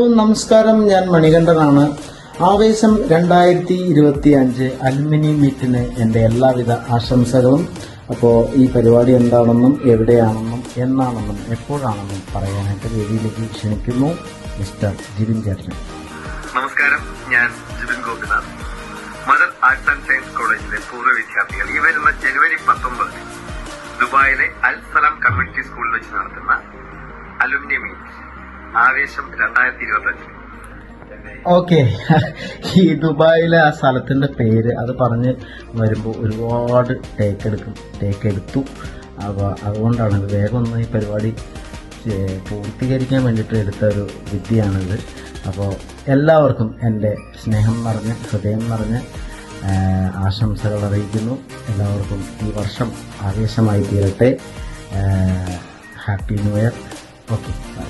നമസ്കാരം, ഞാൻ മണികണ്ഠനാണ്. ആവേശം 2025 അലുമിനി മീറ്റിന് എൻ്റെ എല്ലാവിധ ആശംസകളും. അപ്പോൾ ഈ പരിപാടി എന്താണെന്നും എവിടെയാണെന്നും എന്നാണെന്നും എപ്പോഴാണെന്നും പറയാനായിട്ട് വേദിയിലേക്ക് ക്ഷണിക്കുന്നു മിസ്റ്റർ ജിബിൻ ചേട്ടൻ. നമസ്കാരം, ഞാൻ Jibin Gopinath. Mother arts and science കോളേജിലെ പൂർവ്വ വിദ്യാർത്ഥികൾ ഈ വരുന്ന ജനുവരി 19 ദുബായിലെ അൽ സലാം കമ്മ്യൂണിറ്റി സ്കൂളിൽ വെച്ച് നടത്തുന്ന അലുമിനി മീറ്റ് ആവേശം 2025. ഓക്കെ, ഈ ദുബായിലെ ആ സ്ഥലത്തിന്റെ പേര് അത് പറഞ്ഞ് വരുമ്പോൾ ഒരുപാട് ടേക്ക് എടുത്തു. അപ്പോൾ അതുകൊണ്ടാണ് ഇത് വേഗം ഒന്ന് ഈ പരിപാടി പൂർത്തീകരിക്കാൻ വേണ്ടിയിട്ട് എടുത്ത ഒരു വിദ്യയാണിത്. അപ്പോൾ എല്ലാവർക്കും എൻ്റെ സ്നേഹം നിറഞ്ഞ് ഹൃദയം നിറഞ്ഞ് ആശംസകൾ അറിയിക്കുന്നു. എല്ലാവർക്കും ഈ വർഷം ആവേശമായി തീരട്ടെ. Happy new year. Okay, by.